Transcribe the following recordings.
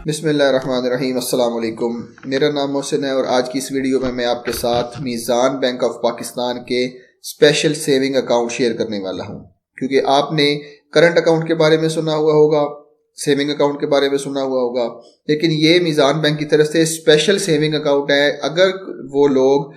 बिस्मिल्लाहिर्रहमानिर्रहीम। अस्सलाम वालेकुम। मेरा नाम मोहसिन है और आज की इस वीडियो में मैं आपके साथ मीज़ान बैंक ऑफ पाकिस्तान के स्पेशल सेविंग अकाउंट शेयर करने वाला हूं। क्योंकि आपने करंट अकाउंट के बारे में सुना हुआ होगा, सेविंग अकाउंट के बारे में सुना हुआ होगा, लेकिन ये मीज़ान बैंक की तरफ से स्पेशल सेविंग अकाउंट है। अगर वो लोग,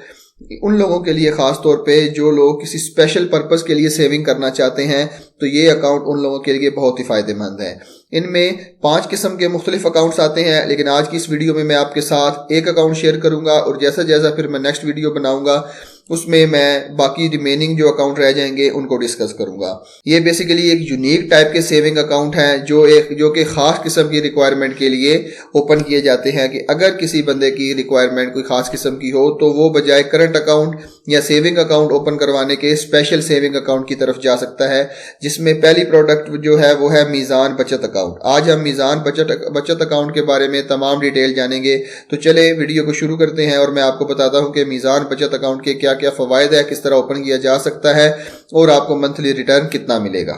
उन लोगों के लिए ख़ास तौर पे जो लोग किसी स्पेशल पर्पस के लिए सेविंग करना चाहते हैं, तो ये अकाउंट उन लोगों के लिए बहुत ही फ़ायदेमंद है। इनमें 5 किस्म के मुख्तलिफ अकाउंट्स आते हैं, लेकिन आज की इस वीडियो में मैं आपके साथ एक अकाउंट शेयर करूंगा और जैसा जैसा फिर मैं नेक्स्ट वीडियो बनाऊंगा उसमें मैं बाकी रिमेनिंग जो अकाउंट रह जाएंगे उनको डिस्कस करूंगा। ये बेसिकली एक यूनिक टाइप के सेविंग अकाउंट हैं जो कि ख़ास किस्म की रिक्वायरमेंट के लिए ओपन किए जाते हैं कि अगर किसी बंदे की रिक्वायरमेंट कोई ख़ास किस्म की हो तो वो बजाय करंट अकाउंट या सेविंग अकाउंट ओपन करवाने के स्पेशल सेविंग अकाउंट की तरफ जा सकता है, जिसमें पहली प्रोडक्ट जो है वो है मीज़ान बचत अकाउंट। आज हम मीज़ान बचत अकाउंट के बारे में तमाम डिटेल जानेंगे। तो चले वीडियो को शुरू करते हैं और मैं आपको बताता हूं कि मीज़ान बचत अकाउंट के क्या क्या फ़वाइद है, किस तरह ओपन किया जा सकता है और आपको मंथली रिटर्न कितना मिलेगा।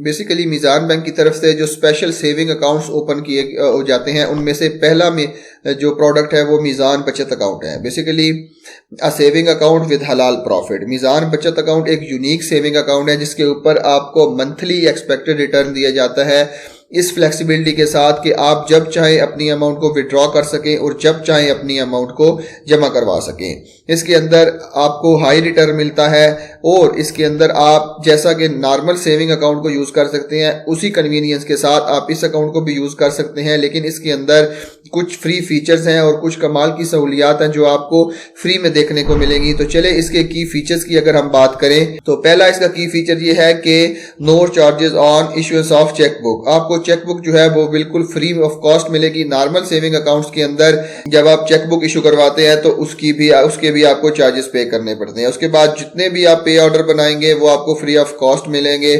बेसिकली मीज़ान बैंक की तरफ से जो स्पेशल सेविंग अकाउंट्स ओपन किए हो जाते हैं उनमें से पहला में जो प्रोडक्ट है वो मीज़ान बचत अकाउंट है। Basically a saving account with हलाल प्रॉफिट। मीज़ान बचत अकाउंट एक यूनिक सेविंग अकाउंट है जिसके ऊपर आपको मंथली एक्सपेक्टेड रिटर्न दिया जाता है, इस फ्लेक्सिबिलिटी के साथ कि आप जब चाहें अपनी अमाउंट को विड्रॉ कर सकें और जब चाहें अपनी अमाउंट को जमा करवा सकें। इसके अंदर आपको हाई रिटर्न मिलता है और इसके अंदर आप जैसा कि नॉर्मल सेविंग अकाउंट को यूज़ कर सकते हैं उसी कन्वीनियंस के साथ आप इस अकाउंट को भी यूज़ कर सकते हैं, लेकिन इसके अंदर कुछ फ्री फीचर्स हैं और कुछ कमाल की सहूलियात हैं जो आपको फ्री में देखने को मिलेंगी। तो चले इसके की फीचर्स की अगर हम बात करें तो पहला इसका की फीचर ये है कि no charges on issuance of chequebook. आपको चेकबुक जो है वो बिल्कुल फ्री ऑफ कॉस्ट मिलेगी। नॉर्मल सेविंग अकाउंट्स के अंदर जब आप चेकबुक इशू करवाते हैं तो उसके भी आपको चार्जेस पे करने पड़ते हैं। उसके बाद जितने भी आप पे ऑर्डर बनाएंगे वो आपको फ्री ऑफ कॉस्ट मिलेंगे।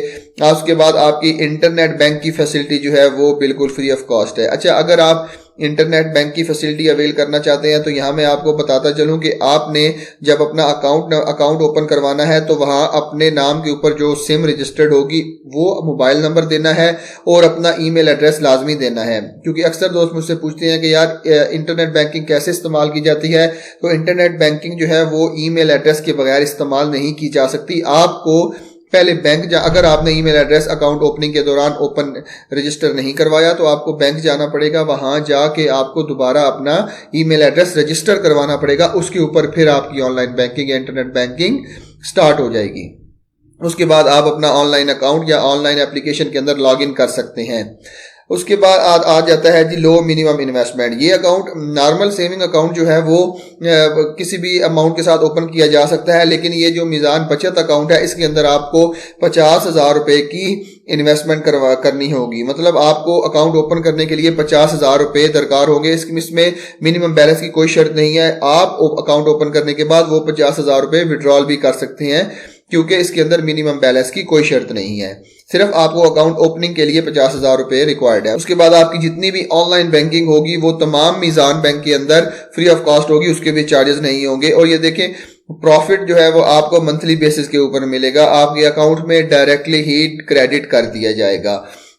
उसके बाद आपकी इंटरनेट बैंक की फैसिलिटी जो है वो बिल्कुल फ्री ऑफ कॉस्ट है। अच्छा, अगर आप इंटरनेट बैंक की फैसिलिटी अवेल करना चाहते हैं तो यहाँ मैं आपको बताता चलूँ कि आपने जब अपना अकाउंट ओपन करवाना है तो वहाँ अपने नाम के ऊपर जो सिम रजिस्टर्ड होगी वो मोबाइल नंबर देना है और अपना ईमेल एड्रेस लाजमी देना है। क्योंकि अक्सर दोस्त मुझसे पूछते हैं कि यार इंटरनेट बैंकिंग कैसे इस्तेमाल की जाती है, तो इंटरनेट बैंकिंग जो है वो ईमेल एड्रेस के बगैर इस्तेमाल नहीं की जा सकती। आपको पहले बैंक अगर आपने ईमेल एड्रेस अकाउंट ओपनिंग के दौरान ओपन रजिस्टर नहीं करवाया तो आपको बैंक जाना पड़ेगा, वहां जाके आपको दोबारा अपना ईमेल एड्रेस रजिस्टर करवाना पड़ेगा। उसके ऊपर फिर आपकी ऑनलाइन बैंकिंग या इंटरनेट बैंकिंग स्टार्ट हो जाएगी। उसके बाद आप अपना ऑनलाइन अकाउंट या ऑनलाइन एप्लीकेशन के अंदर लॉग इन कर सकते हैं। उसके बाद आ जाता है जी लो मिनिमम इन्वेस्टमेंट। ये अकाउंट नॉर्मल सेविंग अकाउंट जो है वो किसी भी अमाउंट के साथ ओपन किया जा सकता है, लेकिन ये जो मीज़ान बचत अकाउंट है इसके अंदर आपको 50,000 रुपए की इन्वेस्टमेंट करनी होगी। मतलब आपको अकाउंट ओपन करने के लिए 50,000 रुपए दरकार होंगे। इसमें मिनिमम बैलेंस की कोई शर्त नहीं है। आप अकाउंट ओपन करने के बाद वो 50,000 रुपए विड्रॉल भी कर सकते हैं क्योंकि इसके अंदर मिनिमम बैलेंस की कोई शर्त नहीं है। सिर्फ आपको अकाउंट ओपनिंग के लिए 50,000 रुपए रिक्वायर्ड है। उसके बाद आपकी जितनी भी ऑनलाइन बैंकिंग होगी वो तमाम मीज़ान बैंक के अंदर फ्री ऑफ कॉस्ट होगी, उसके भी चार्जेस नहीं होंगे। और ये देखें, प्रॉफिट जो है वो आपको मंथली बेसिस के ऊपर मिलेगा, आपके अकाउंट में डायरेक्टली ही क्रेडिट कर दिया जाएगा।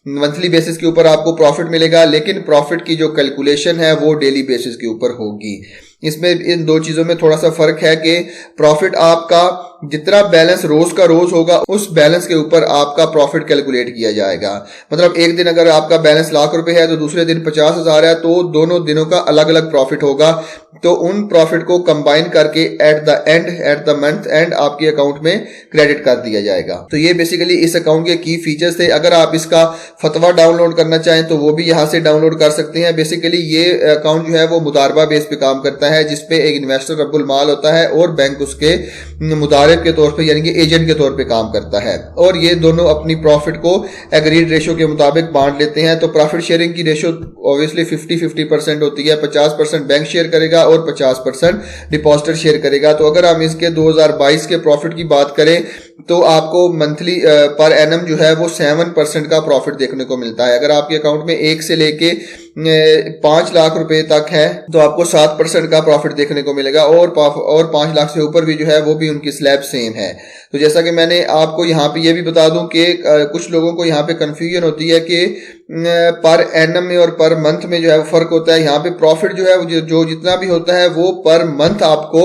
मंथली बेसिस के ऊपर आपको प्रॉफिट मिलेगा, लेकिन प्रॉफिट की जो कैलकुलेशन है वो डेली बेसिस के ऊपर होगी। इसमें इन दो चीजों में थोड़ा सा फर्क है कि प्रॉफिट आपका जितना बैलेंस रोज का रोज होगा उस बैलेंस के ऊपर आपका प्रॉफिट कैलकुलेट किया जाएगा। मतलब एक दिन अगर आपका बैलेंस लाख रुपए है तो दूसरे दिन 50,000 है, तो दोनों दिनों का अलग अलग प्रॉफिट होगा। तो उन प्रॉफिट को कंबाइन करके एट द मंथ एंड आपके अकाउंट में क्रेडिट कर दिया जाएगा। तो ये बेसिकली इस अकाउंट के की फीचर्स थे। अगर आप इसका फतवा डाउनलोड करना चाहें तो वो भी यहाँ से डाउनलोड कर सकते हैं। बेसिकली ये अकाउंट जो है वो मुदारबा बेस पे काम करता है, जिसपे एक इन्वेस्टर रब्बुल माल होता है और बैंक उसके मुदारिब के तौर पे यानी कि एजेंट के तौर पे काम करता है। और ये दोनों अपनी प्रॉफिट को एग्रीड रेशो के मुताबिक बांट लेते हैं। तो प्रॉफिट शेयरिंग की रेशो ऑब्वियसली 50-50% होती है। 50% बैंक शेयर करेगा और 50% डिपॉजिटर शेयर करेगा। तो अगर हम इसके 2022 के प्रॉफिट की बात करें तो आपको मंथली पर एनम जो है वो 7% का प्रॉफिट देखने को मिलता है। अगर आपके अकाउंट में 1 से लेके 5 लाख रुपए तक है तो आपको 7% का प्रॉफिट देखने को मिलेगा और 5 लाख से ऊपर भी जो है वो भी उनकी स्लैब सेम है। तो जैसा कि मैंने आपको यहाँ पे ये भी बता दूं कि कुछ लोगों को यहाँ पे कंफ्यूजन होती है कि पर एनम में और पर मंथ में जो है वो फर्क होता है। यहाँ पे प्रॉफिट जो है वो जो जितना भी होता है वो पर मंथ आपको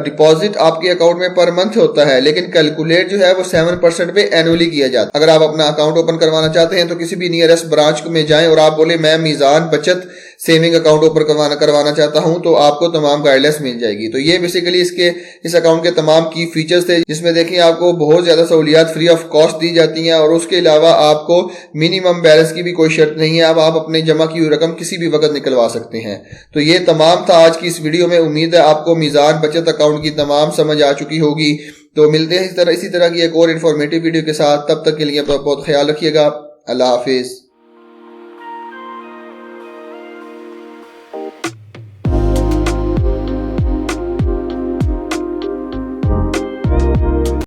डिपॉजिट आपके अकाउंट में पर मंथ होता है, लेकिन कैलकुलेट जो है वो 7% पे एनुअली किया जाता है। अगर आप अपना अकाउंट ओपन करवाना चाहते हैं तो किसी भी नियरेस्ट ब्रांच में जाएं और आप बोले मैं मीज़ान बचत सेविंग अकाउंट ओपन करवाना चाहता हूं, तो आपको तमाम गाइडलाइंस मिल जाएगी। तो ये बेसिकली इस अकाउंट के तमाम की फीचर्स थे, जिसमें देखिए आपको बहुत ज्यादा सहूलियात फ्री ऑफ कॉस्ट दी जाती हैं और उसके अलावा आपको मिनिमम बैलेंस की भी कोई शर्त नहीं है। अब आप अपने जमा की हुई रकम किसी भी वक्त निकलवा सकते हैं। तो ये तमाम था आज की इस वीडियो में। उम्मीद है आपको मीज़ान बचत अकाउंट की तमाम समझ आ चुकी होगी। तो मिलते हैं इसी तरह की एक और इन्फॉर्मेटिव वीडियो के साथ। तब तक के लिए बहुत बहुत ख्याल रखिएगा। अल्लाह हाफिज।